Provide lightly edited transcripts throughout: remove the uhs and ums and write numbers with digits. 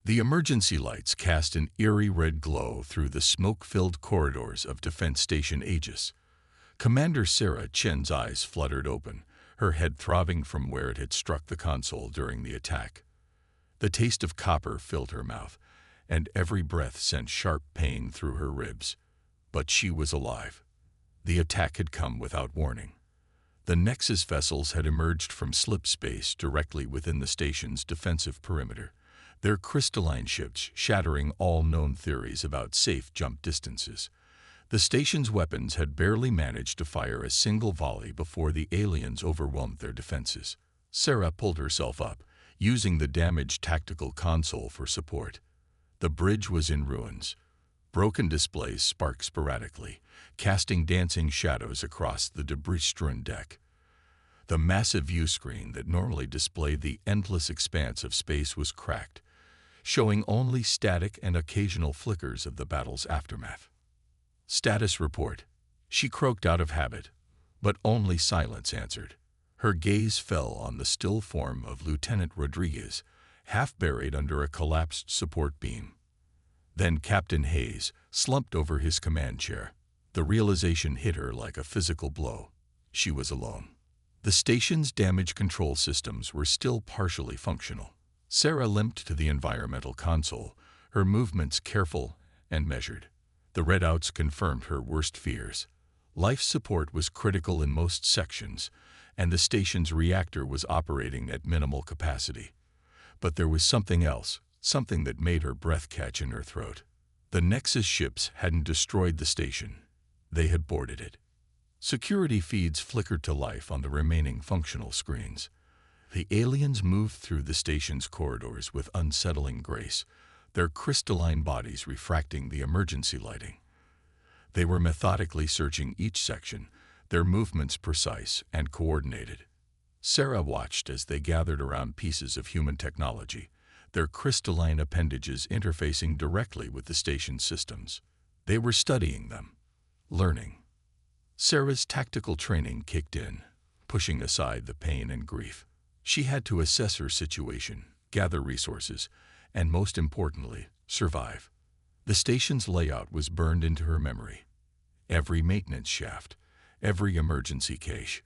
The emergency lights cast an eerie red glow through the smoke-filled corridors of Defense Station Aegis. Commander Sarah Chen's eyes fluttered open, her head throbbing from where it had struck the console during the attack. The taste of copper filled her mouth, and every breath sent sharp pain through her ribs. But she was alive. The attack had come without warning. The Nexus vessels had emerged from slip space directly within the station's defensive perimeter, their crystalline ships shattering all known theories about safe jump distances. The station's weapons had barely managed to fire a single volley before the aliens overwhelmed their defenses. Sarah pulled herself up, using the damaged tactical console for support. The bridge was in ruins. Broken displays sparked sporadically, casting dancing shadows across the debris-strewn deck. The massive view screen that normally displayed the endless expanse of space was cracked, showing only static and occasional flickers of the battle's aftermath. "Status report," she croaked out of habit, but only silence answered. Her gaze fell on the still form of Lieutenant Rodriguez, half buried under a collapsed support beam. Then Captain Hayes slumped over his command chair. The realization hit her like a physical blow. She was alone. The station's damage control systems were still partially functional. Sarah limped to the environmental console, her movements careful and measured. The readouts confirmed her worst fears. Life support was critical in most sections, and the station's reactor was operating at minimal capacity. But there was something else, something that made her breath catch in her throat. The Nexus ships hadn't destroyed the station. They had boarded it. Security feeds flickered to life on the remaining functional screens. The aliens moved through the station's corridors with unsettling grace, their crystalline bodies refracting the emergency lighting. They were methodically searching each section, their movements precise and coordinated. Sarah watched as they gathered around pieces of human technology, their crystalline appendages interfacing directly with the station's systems. They were studying them, learning. Sarah's tactical training kicked in, pushing aside the pain and grief. She had to assess her situation, gather resources, and most importantly, survive. The station's layout was burned into her memory. Every maintenance shaft, every emergency cache,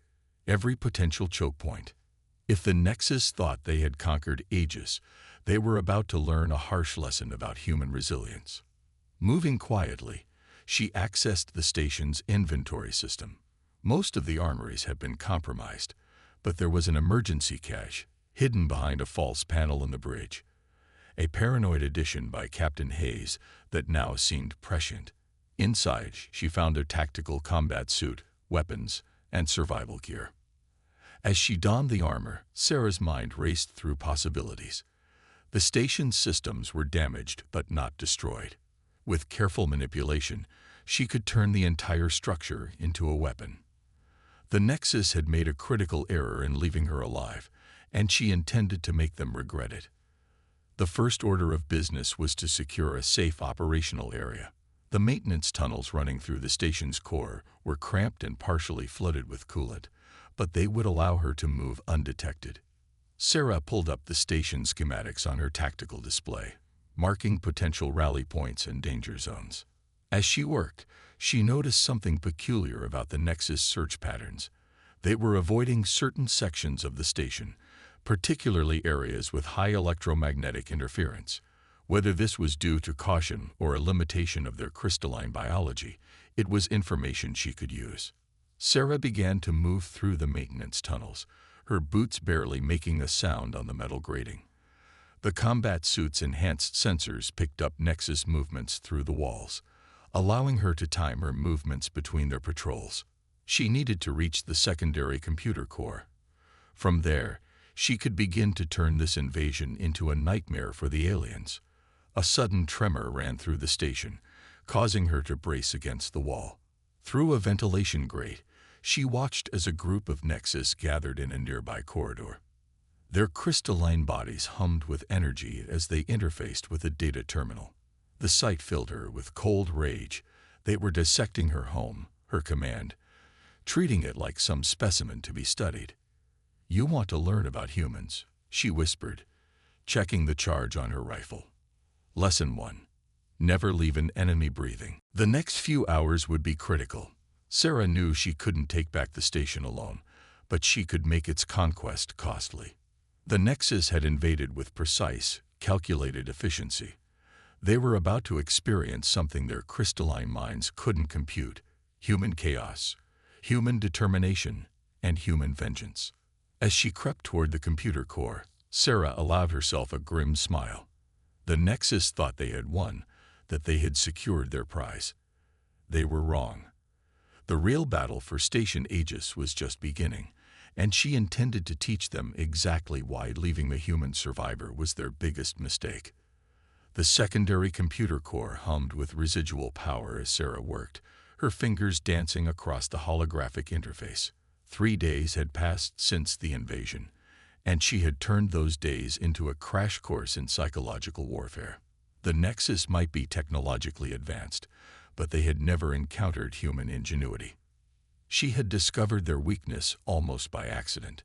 every potential choke point. If the Nexus thought they had conquered Aegis, they were about to learn a harsh lesson about human resilience. Moving quietly, she accessed the station's inventory system. Most of the armories had been compromised, but there was an emergency cache hidden behind a false panel in the bridge. A paranoid addition by Captain Hayes that now seemed prescient. Inside, she found a tactical combat suit, weapons, and survival gear. As she donned the armor, Sarah's mind raced through possibilities. The station's systems were damaged but not destroyed. With careful manipulation, she could turn the entire structure into a weapon. The Nexus had made a critical error in leaving her alive, and she intended to make them regret it. The first order of business was to secure a safe operational area. The maintenance tunnels running through the station's core were cramped and partially flooded with coolant, but they would allow her to move undetected. Sarah pulled up the station schematics on her tactical display, marking potential rally points and danger zones. As she worked, she noticed something peculiar about the Nexus search patterns. They were avoiding certain sections of the station, particularly areas with high electromagnetic interference. Whether this was due to caution or a limitation of their crystalline biology, it was information she could use. Sarah began to move through the maintenance tunnels, her boots barely making a sound on the metal grating. The combat suit's enhanced sensors picked up Nexus movements through the walls, allowing her to time her movements between their patrols. She needed to reach the secondary computer core. From there, she could begin to turn this invasion into a nightmare for the aliens. A sudden tremor ran through the station, causing her to brace against the wall. Through a ventilation grate, she watched as a group of Nexus gathered in a nearby corridor. Their crystalline bodies hummed with energy as they interfaced with a data terminal. The sight filled her with cold rage. They were dissecting her home, her command, treating it like some specimen to be studied. "You want to learn about humans," she whispered, checking the charge on her rifle. Lesson 1. Never leave an enemy breathing. The next few hours would be critical. Sarah knew she couldn't take back the station alone, but she could make its conquest costly. The Nexus had invaded with precise, calculated efficiency. They were about to experience something their crystalline minds couldn't compute: human chaos, human determination, and human vengeance. As she crept toward the computer core, Sarah allowed herself a grim smile. The Nexus thought they had won, that they had secured their prize. They were wrong. The real battle for Station Aegis was just beginning, and she intended to teach them exactly why leaving the human survivor was their biggest mistake. The secondary computer core hummed with residual power as Sarah worked, her fingers dancing across the holographic interface. 3 days had passed since the invasion, and she had turned those days into a crash course in psychological warfare. The Nexus might be technologically advanced, but they had never encountered human ingenuity. She had discovered their weakness almost by accident.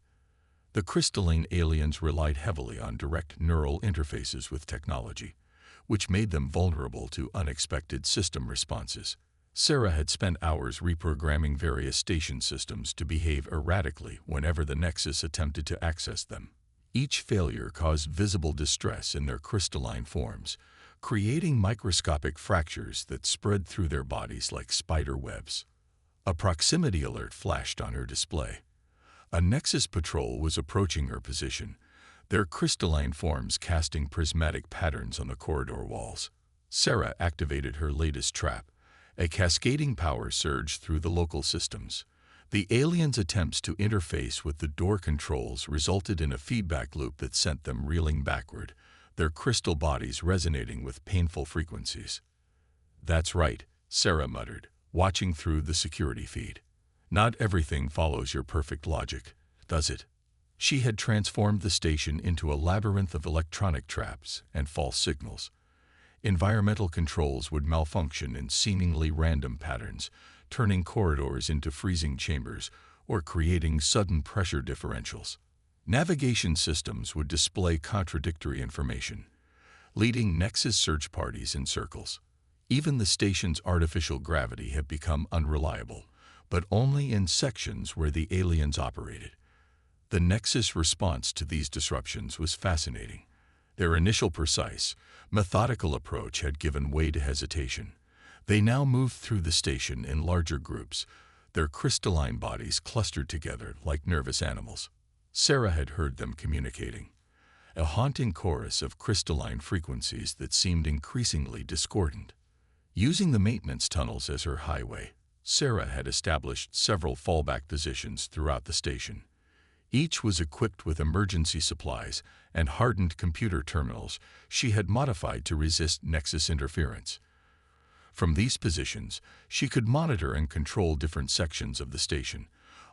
The crystalline aliens relied heavily on direct neural interfaces with technology, which made them vulnerable to unexpected system responses. Sarah had spent hours reprogramming various station systems to behave erratically whenever the Nexus attempted to access them. Each failure caused visible distress in their crystalline forms, creating microscopic fractures that spread through their bodies like spider webs. A proximity alert flashed on her display. A Nexus patrol was approaching her position, their crystalline forms casting prismatic patterns on the corridor walls. Sarah activated her latest trap. A cascading power surged through the local systems. The aliens' attempts to interface with the door controls resulted in a feedback loop that sent them reeling backward, their crystal bodies resonating with painful frequencies. "That's right," Sarah muttered, watching through the security feed. "Not everything follows your perfect logic, does it?" She had transformed the station into a labyrinth of electronic traps and false signals. Environmental controls would malfunction in seemingly random patterns, turning corridors into freezing chambers or creating sudden pressure differentials. Navigation systems would display contradictory information, leading Nexus search parties in circles. Even the station's artificial gravity had become unreliable, but only in sections where the aliens operated. The Nexus response to these disruptions was fascinating. Their initial precise, methodical approach had given way to hesitation. They now moved through the station in larger groups, their crystalline bodies clustered together like nervous animals. Sarah had heard them communicating, a haunting chorus of crystalline frequencies that seemed increasingly discordant. Using the maintenance tunnels as her highway, Sarah had established several fallback positions throughout the station. Each was equipped with emergency supplies and hardened computer terminals she had modified to resist Nexus interference. From these positions, she could monitor and control different sections of the station,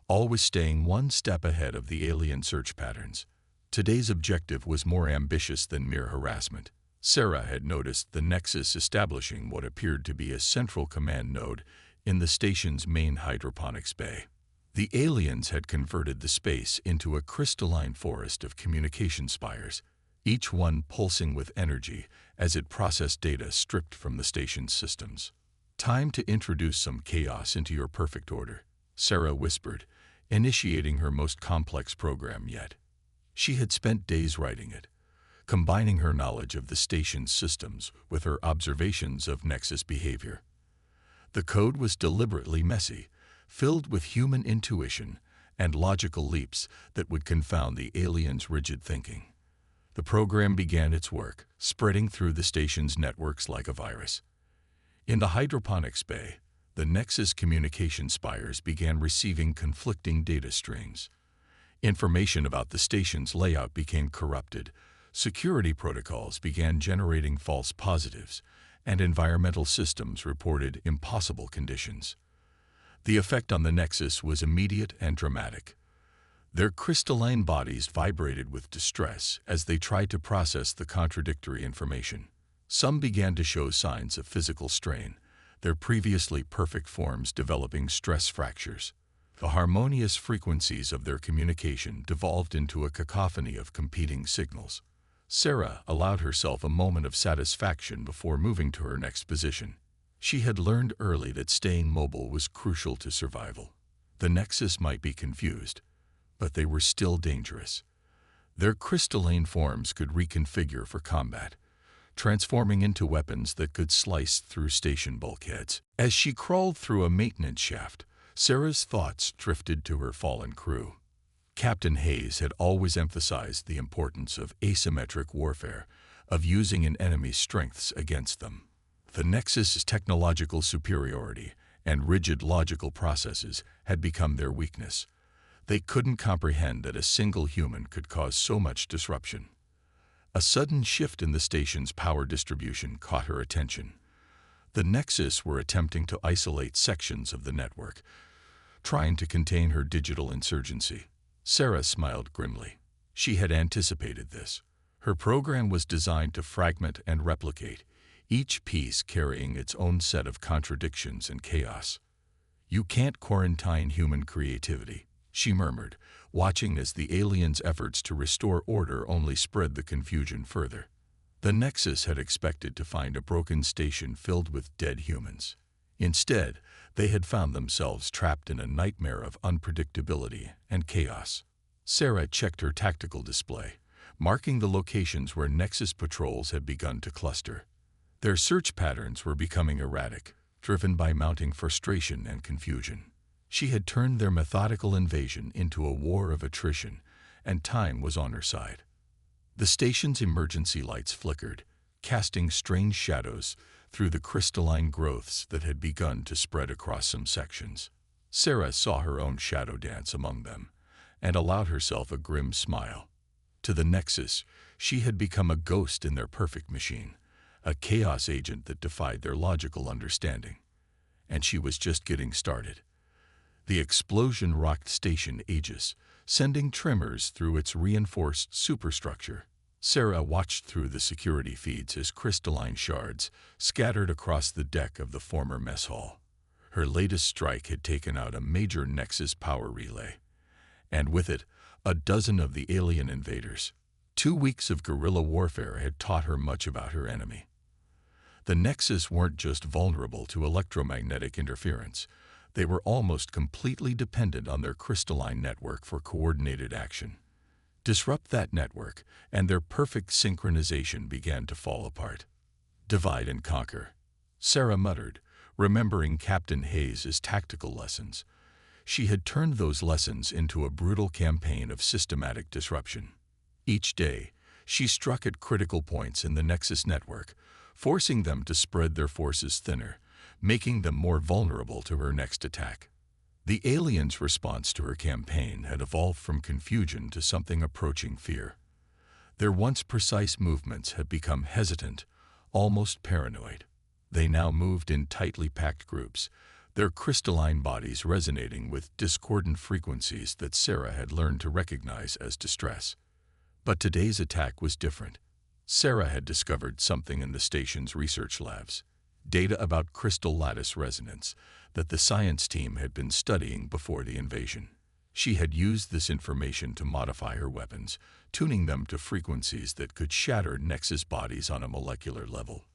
always staying one step ahead of the alien search patterns. Today's objective was more ambitious than mere harassment. Sarah had noticed the Nexus establishing what appeared to be a central command node in the station's main hydroponics bay. The aliens had converted the space into a crystalline forest of communication spires, each one pulsing with energy as it processed data stripped from the station's systems. "Time to introduce some chaos into your perfect order," Sarah whispered, initiating her most complex program yet. She had spent days writing it, combining her knowledge of the station's systems with her observations of Nexus behavior. The code was deliberately messy, filled with human intuition and logical leaps that would confound the aliens' rigid thinking. The program began its work, spreading through the station's networks like a virus. In the hydroponics bay, the Nexus communication spires began receiving conflicting data streams. Information about the station's layout became corrupted, security protocols began generating false positives, and environmental systems reported impossible conditions. The effect on the Nexus was immediate and dramatic. Their crystalline bodies vibrated with distress as they tried to process the contradictory information. Some began to show signs of physical strain, their previously perfect forms developing stress fractures. The harmonious frequencies of their communication devolved into a cacophony of competing signals. Sarah allowed herself a moment of satisfaction before moving to her next position. She had learned early that staying mobile was crucial to survival. The Nexus might be confused, but they were still dangerous. Their crystalline forms could reconfigure for combat, transforming into weapons that could slice through station bulkheads. As she crawled through a maintenance shaft, Sarah's thoughts drifted to her fallen crew. Captain Hayes had always emphasized the importance of asymmetric warfare, of using an enemy's strengths against them. The Nexus' technological superiority and rigid logical processes had become their weakness. They couldn't comprehend that a single human could cause so much disruption. A sudden shift in the station's power distribution caught her attention. The Nexus were attempting to isolate sections of the network, trying to contain her digital insurgency. Sarah smiled grimly. She had anticipated this. Her program was designed to fragment and replicate, each piece carrying its own set of contradictions and chaos. "You can't quarantine human creativity," she murmured, watching as the aliens' efforts to restore order only spread the confusion further. The Nexus had expected to find a broken station filled with dead humans. Instead, they had found themselves trapped in a nightmare of unpredictability and chaos. Sarah checked her tactical display, marking the locations where Nexus patrols had begun to cluster. Their search patterns were becoming erratic, driven by mounting frustration and confusion. She had turned their methodical invasion into a war of attrition, and time was on her side. The station's emergency lights flickered, casting strange shadows through the crystalline growths that had begun to spread across some sections. Sarah saw her own shadow dance among them, and allowed herself a grim smile. To the Nexus, she had become a ghost in their perfect machine, a chaos agent that defied their logical understanding. And she was just getting started. The explosion rocked Station Aegis, sending tremors through its reinforced superstructure. Sarah watched through the security feeds as crystalline shards scattered across the deck of the former mess hall. Her latest strike had taken out a major Nexus power relay, and with it, a dozen of the alien invaders. 2 weeks of guerrilla warfare had taught her much about her enemy. The Nexus weren't just vulnerable to electromagnetic interference. They were almost completely dependent on their crystalline network for coordinated action. Disrupt that network, and their perfect synchronization began to fall apart. Divide and conquer, Sarah muttered, remembering Captain Hayes' tactical lessons. She had turned those lessons into a brutal campaign of systematic disruption. Each day, she struck at critical points in the Nexus network, forcing them to spread their forces thinner, making them more vulnerable to her next attack. The aliens' response to her campaign had evolved from confusion to something approaching fear. Their once precise movements had become hesitant, almost paranoid. They now moved in tightly packed groups, their crystalline bodies resonating with discordant frequencies that Sarah had learned to recognize as distress. But today's attack was different. Sarah had discovered something in the station's research labs, data about crystal lattice resonance that the science team had been studying before the invasion. She had used this information to modify her weapons, tuning them to frequencies that could shatter Nexus bodies on a molecular level.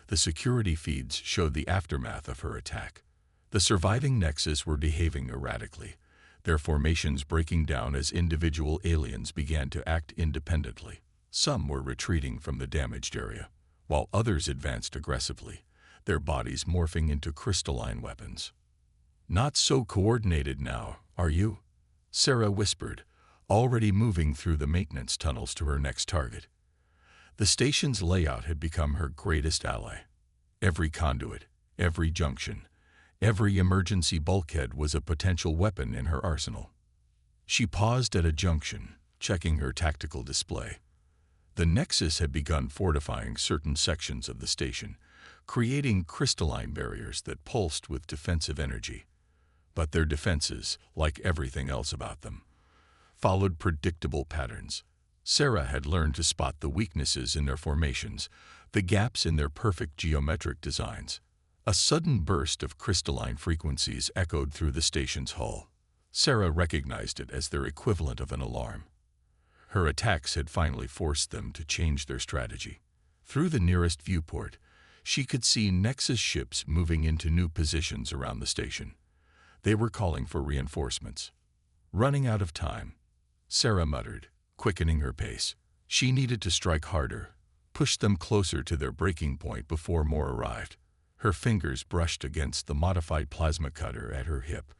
The security feeds showed the aftermath of her attack. The surviving Nexus were behaving erratically, their formations breaking down as individual aliens began to act independently. Some were retreating from the damaged area, while others advanced aggressively, their bodies morphing into crystalline weapons. "Not so coordinated now, are you?" Sarah whispered, already moving through the maintenance tunnels to her next target. The station's layout had become her greatest ally. Every conduit, every junction, every emergency bulkhead was a potential weapon in her arsenal. She paused at a junction, checking her tactical display. The Nexus had begun fortifying certain sections of the station, creating crystalline barriers that pulsed with defensive energy. But their defenses, like everything else about them, followed predictable patterns. Sarah had learned to spot the weaknesses in their formations, the gaps in their perfect geometric designs. A sudden burst of crystalline frequencies echoed through the station's hull. Sarah recognized it as their equivalent of an alarm. Her attacks had finally forced them to change their strategy. Through the nearest viewport, she could see Nexus ships moving into new positions around the station. They were calling for reinforcements. Running out of time, Sarah muttered, quickening her pace. She needed to strike harder, push them closer to their breaking point before more arrived. Her fingers brushed against the modified plasma cutter at her hip,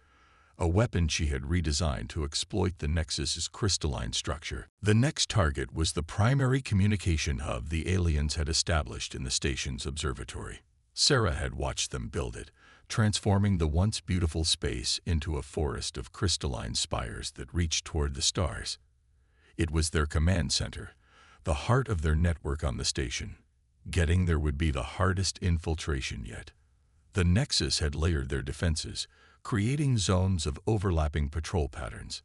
a weapon she had redesigned to exploit the Nexus's crystalline structure. The next target was the primary communication hub the aliens had established in the station's observatory. Sarah had watched them build it, transforming the once beautiful space into a forest of crystalline spires that reached toward the stars. It was their command center, the heart of their network on the station. Getting there would be the hardest infiltration yet. The Nexus had layered their defenses, creating zones of overlapping patrol patterns.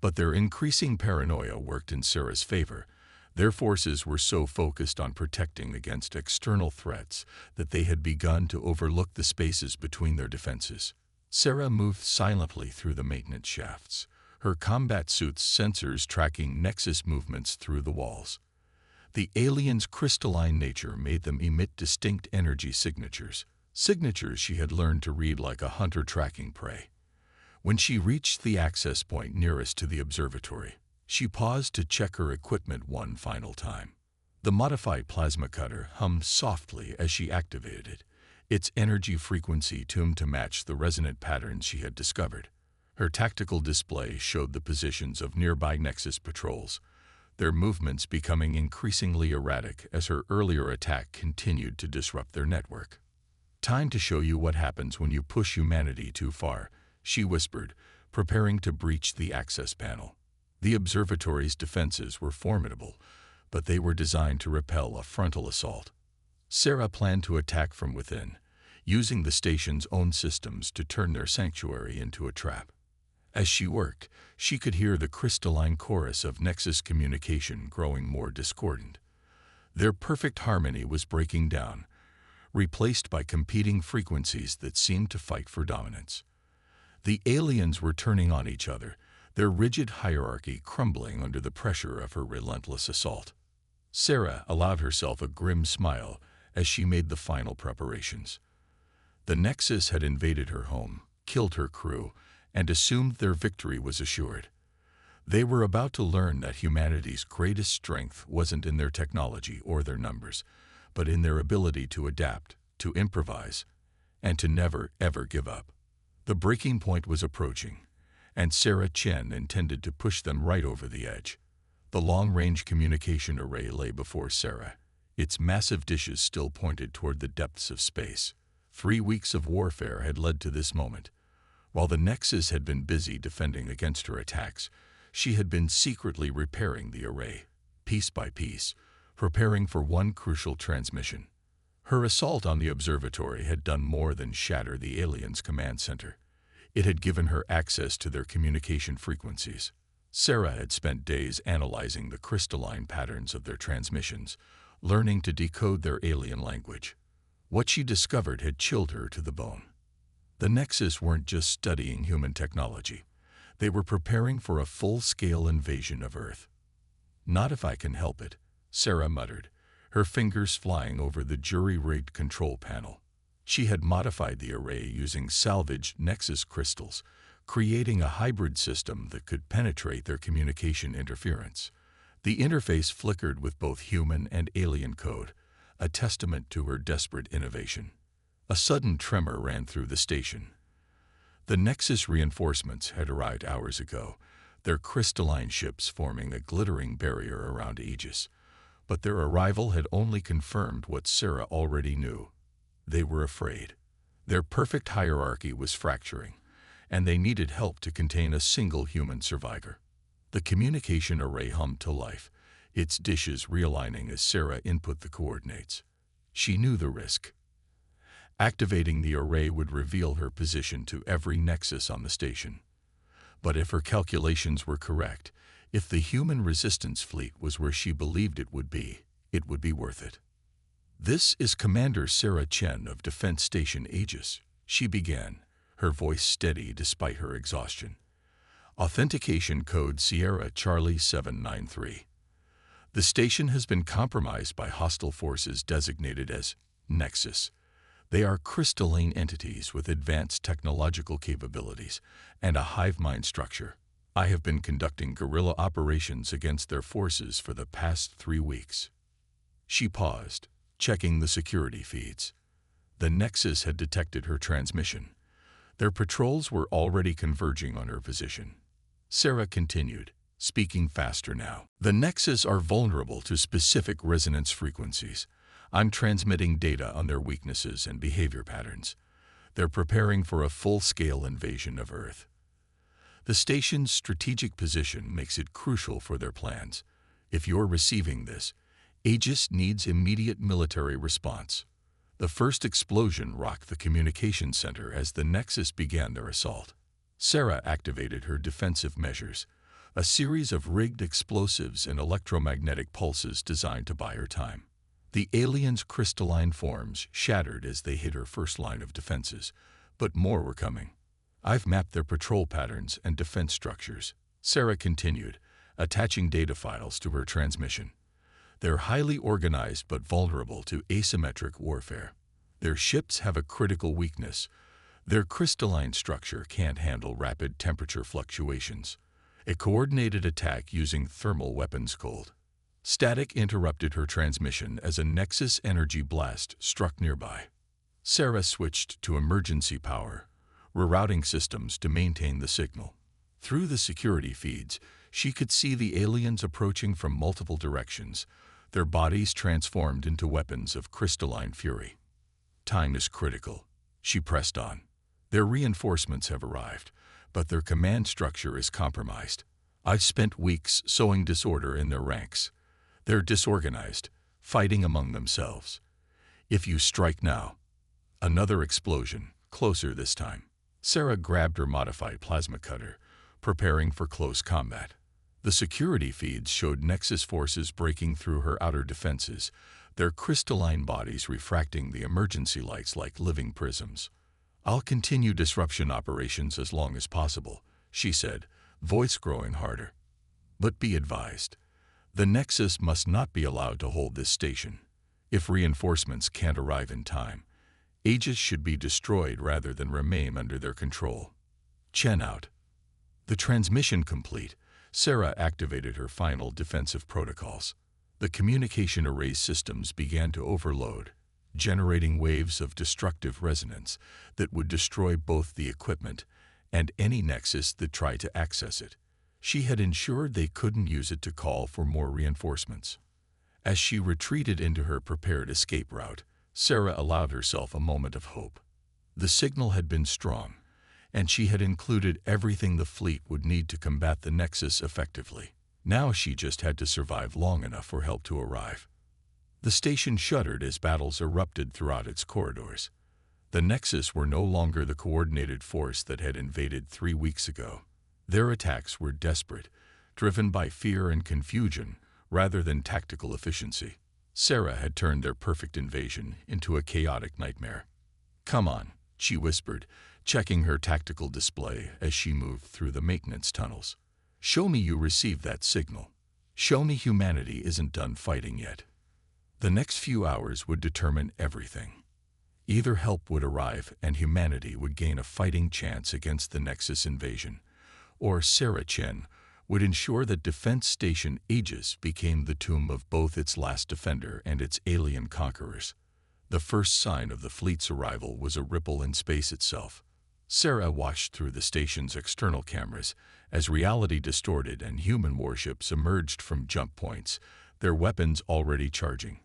But their increasing paranoia worked in Sarah's favor. Their forces were so focused on protecting against external threats that they had begun to overlook the spaces between their defenses. Sarah moved silently through the maintenance shafts, her combat suit's sensors tracking Nexus movements through the walls. The aliens' crystalline nature made them emit distinct energy signatures she had learned to read like a hunter tracking prey. When she reached the access point nearest to the observatory, she paused to check her equipment one final time. The modified plasma cutter hummed softly as she activated it, its energy frequency tuned to match the resonant patterns she had discovered. Her tactical display showed the positions of nearby Nexus patrols, their movements becoming increasingly erratic as her earlier attack continued to disrupt their network. "Time to show you what happens when you push humanity too far," she whispered, preparing to breach the access panel. The observatory's defenses were formidable, but they were designed to repel a frontal assault. Sarah planned to attack from within, using the station's own systems to turn their sanctuary into a trap. As she worked, she could hear the crystalline chorus of Nexus communication growing more discordant. Their perfect harmony was breaking down, replaced by competing frequencies that seemed to fight for dominance. The aliens were turning on each other, their rigid hierarchy crumbling under the pressure of her relentless assault. Sarah allowed herself a grim smile as she made the final preparations. The Nexus had invaded her home, killed her crew, and assumed their victory was assured. They were about to learn that humanity's greatest strength wasn't in their technology or their numbers, but in their ability to adapt, to improvise, and to never, ever give up. The breaking point was approaching, and Sarah Chen intended to push them right over the edge. The long-range communication array lay before Sarah, its massive dishes still pointed toward the depths of space. 3 weeks of warfare had led to this moment. While the Nexus had been busy defending against her attacks, she had been secretly repairing the array, piece by piece, preparing for one crucial transmission. Her assault on the observatory had done more than shatter the aliens' command center. It had given her access to their communication frequencies. Sarah had spent days analyzing the crystalline patterns of their transmissions, learning to decode their alien language. What she discovered had chilled her to the bone. The Nexus weren't just studying human technology. They were preparing for a full-scale invasion of Earth. "Not if I can help it," Sarah muttered, her fingers flying over the jury-rigged control panel. She had modified the array using salvaged Nexus crystals, creating a hybrid system that could penetrate their communication interference. The interface flickered with both human and alien code, a testament to her desperate innovation. A sudden tremor ran through the station. The Nexus reinforcements had arrived hours ago, their crystalline ships forming a glittering barrier around Aegis. But their arrival had only confirmed what Sarah already knew. They were afraid. Their perfect hierarchy was fracturing, and they needed help to contain a single human survivor. The communication array hummed to life, its dishes realigning as Sarah input the coordinates. She knew the risk. Activating the array would reveal her position to every Nexus on the station. But if her calculations were correct, if the human resistance fleet was where she believed it would be worth it. "This is Commander Sarah Chen of Defense Station Aegis," she began, her voice steady despite her exhaustion. Authentication code Sierra Charlie 793. The station has been compromised by hostile forces designated as Nexus. They are crystalline entities with advanced technological capabilities and a hive mind structure. I have been conducting guerrilla operations against their forces for the past 3 weeks. She paused, checking the security feeds. The Nexus had detected her transmission. Their patrols were already converging on her position. Sarah continued, speaking faster now. The Nexus are vulnerable to specific resonance frequencies. I'm transmitting data on their weaknesses and behavior patterns. They're preparing for a full-scale invasion of Earth. The station's strategic position makes it crucial for their plans. If you're receiving this, Aegis needs immediate military response. The first explosion rocked the communications center as the Nexus began their assault. Sarah activated her defensive measures, a series of rigged explosives and electromagnetic pulses designed to buy her time. The aliens' crystalline forms shattered as they hit her first line of defenses, but more were coming. I've mapped their patrol patterns and defense structures, Sarah continued, attaching data files to her transmission. They're highly organized but vulnerable to asymmetric warfare. Their ships have a critical weakness. Their crystalline structure can't handle rapid temperature fluctuations. A coordinated attack using thermal weapons cold. Static interrupted her transmission as a Nexus energy blast struck nearby. Sarah switched to emergency power, rerouting systems to maintain the signal. Through the security feeds, she could see the aliens approaching from multiple directions, their bodies transformed into weapons of crystalline fury. Time is critical, she pressed on. Their reinforcements have arrived, but their command structure is compromised. I've spent weeks sowing disorder in their ranks. They're disorganized, fighting among themselves. If you strike now, another explosion, closer this time. Sarah grabbed her modified plasma cutter, preparing for close combat. The security feeds showed Nexus forces breaking through her outer defenses, their crystalline bodies refracting the emergency lights like living prisms. I'll continue disruption operations as long as possible, she said, voice growing harder. But be advised, the Nexus must not be allowed to hold this station. If reinforcements can't arrive in time, Aegis should be destroyed rather than remain under their control. Chen out. The transmission complete, Sarah activated her final defensive protocols. The communication array systems began to overload, generating waves of destructive resonance that would destroy both the equipment and any Nexus that tried to access it. She had ensured they couldn't use it to call for more reinforcements. As she retreated into her prepared escape route, Sarah allowed herself a moment of hope. The signal had been strong, and she had included everything the fleet would need to combat the Nexus effectively. Now she just had to survive long enough for help to arrive. The station shuddered as battles erupted throughout its corridors. The Nexus were no longer the coordinated force that had invaded 3 weeks ago. Their attacks were desperate, driven by fear and confusion rather than tactical efficiency. Sarah had turned their perfect invasion into a chaotic nightmare. "Come on," she whispered, checking her tactical display as she moved through the maintenance tunnels. "Show me you received that signal. Show me humanity isn't done fighting yet." The next few hours would determine everything. Either help would arrive and humanity would gain a fighting chance against the Nexus invasion, or Sarah Chen would ensure that Defense Station Aegis became the tomb of both its last defender and its alien conquerors. The first sign of the fleet's arrival was a ripple in space itself. Sarah watched through the station's external cameras as reality distorted and human warships emerged from jump points, their weapons already charging.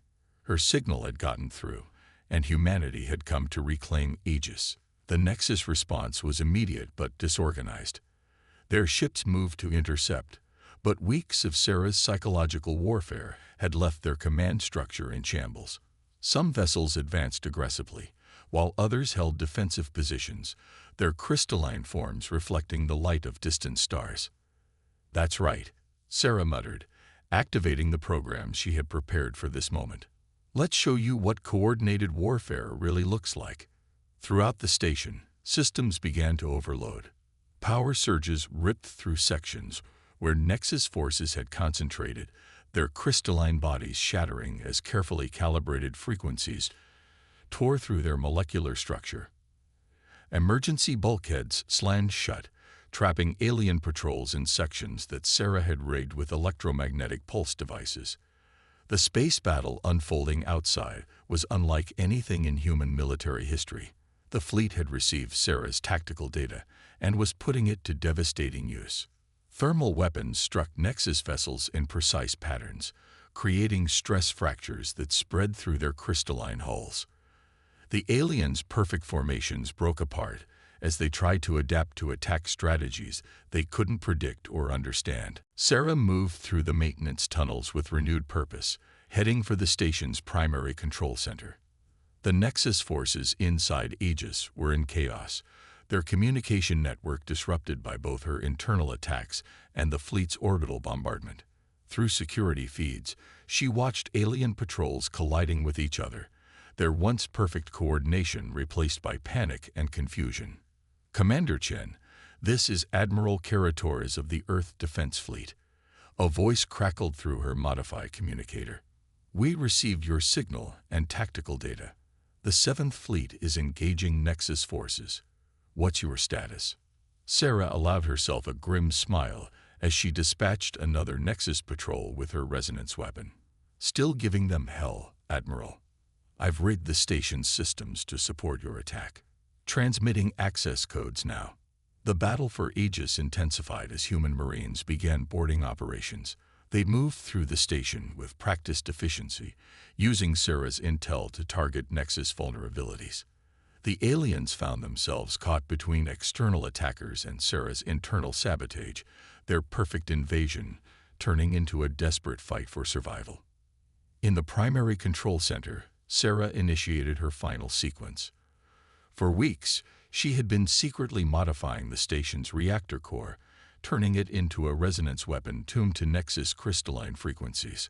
Her signal had gotten through, and humanity had come to reclaim Aegis. The Nexus response was immediate but disorganized. Their ships moved to intercept, but weeks of Sarah's psychological warfare had left their command structure in shambles. Some vessels advanced aggressively, while others held defensive positions, their crystalline forms reflecting the light of distant stars. "That's right," Sarah muttered, activating the program she had prepared for this moment. "Let's show you what coordinated warfare really looks like." Throughout the station, systems began to overload. Power surges ripped through sections where Nexus forces had concentrated, their crystalline bodies shattering as carefully calibrated frequencies tore through their molecular structure. Emergency bulkheads slammed shut, trapping alien patrols in sections that Sarah had rigged with electromagnetic pulse devices. The space battle unfolding outside was unlike anything in human military history. The fleet had received Sarah's tactical data and was putting it to devastating use. Thermal weapons struck Nexus vessels in precise patterns, creating stress fractures that spread through their crystalline hulls. The aliens' perfect formations broke apart as they tried to adapt to attack strategies they couldn't predict or understand. Sarah moved through the maintenance tunnels with renewed purpose, heading for the station's primary control center. The Nexus forces inside Aegis were in chaos, their communication network disrupted by both her internal attacks and the fleet's orbital bombardment. Through security feeds, she watched alien patrols colliding with each other, their once perfect coordination replaced by panic and confusion. "Commander Chen, this is Admiral Kara Torres of the Earth Defense Fleet." A voice crackled through her Modify communicator. "We received your signal and tactical data. The 7th Fleet is engaging Nexus forces. What's your status?" Sarah allowed herself a grim smile as she dispatched another Nexus patrol with her resonance weapon. "Still giving them hell, Admiral. I've rigged the station's systems to support your attack. Transmitting access codes now." The battle for Aegis intensified as human Marines began boarding operations. They moved through the station with practiced efficiency, using Sarah's intel to target Nexus vulnerabilities. The aliens found themselves caught between external attackers and Sarah's internal sabotage, their perfect invasion turning into a desperate fight for survival. In the primary control center, Sarah initiated her final sequence. For weeks, she had been secretly modifying the station's reactor core, turning it into a resonance weapon tuned to Nexus crystalline frequencies.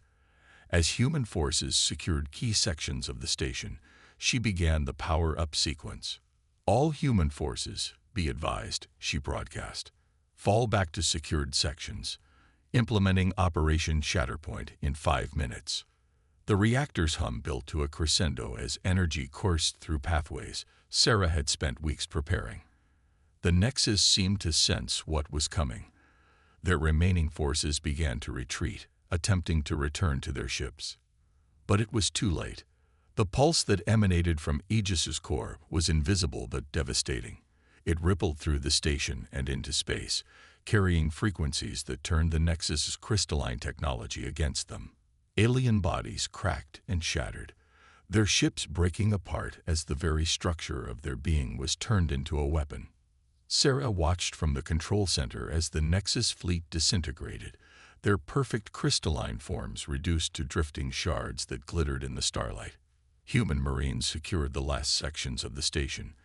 As human forces secured key sections of the station, she began the power-up sequence. "All human forces, be advised," she broadcast. "Fall back to secured sections, implementing Operation Shatterpoint in 5 minutes." The reactor's hum built to a crescendo as energy coursed through pathways Sarah had spent weeks preparing. The Nexus seemed to sense what was coming. Their remaining forces began to retreat, attempting to return to their ships. But it was too late. The pulse that emanated from Aegis's core was invisible but devastating. It rippled through the station and into space, carrying frequencies that turned the Nexus's crystalline technology against them. Alien bodies cracked and shattered, their ships breaking apart as the very structure of their being was turned into a weapon. Sarah watched from the control center as the Nexus fleet disintegrated, their perfect crystalline forms reduced to drifting shards that glittered in the starlight. Human Marines secured the last sections of the station,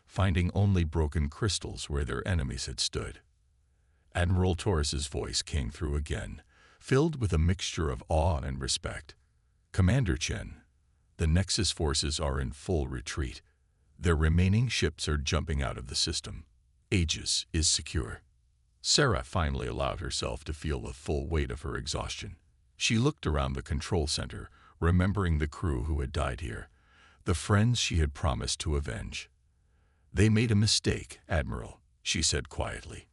finding only broken crystals where their enemies had stood. Admiral Torres's voice came through again, filled with a mixture of awe and respect. "Commander Chen, the Nexus forces are in full retreat. Their remaining ships are jumping out of the system. Aegis is secure." Sarah finally allowed herself to feel the full weight of her exhaustion. She looked around the control center, remembering the crew who had died here, the friends she had promised to avenge. "They made a mistake, Admiral," she said quietly.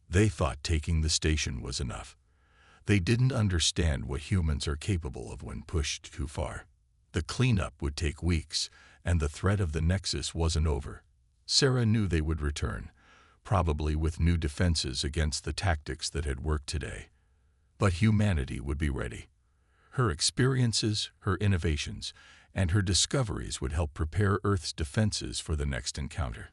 "They thought taking the station was enough. They didn't understand what humans are capable of when pushed too far. The cleanup would take weeks, and the threat of the Nexus wasn't over." Sarah knew they would return, probably with new defenses against the tactics that had worked today. But humanity would be ready. Her experiences, her innovations, and her discoveries would help prepare Earth's defenses for the next encounter.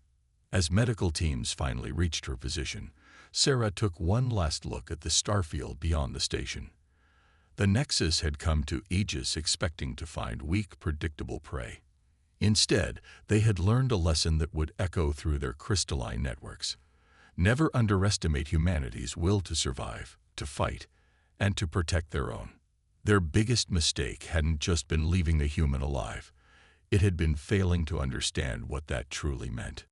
As medical teams finally reached her position, Sarah took one last look at the starfield beyond the station. The Nexus had come to Aegis expecting to find weak, predictable prey. Instead, they had learned a lesson that would echo through their crystalline networks. Never underestimate humanity's will to survive, to fight, and to protect their own. Their biggest mistake hadn't just been leaving the human alive. It had been failing to understand what that truly meant.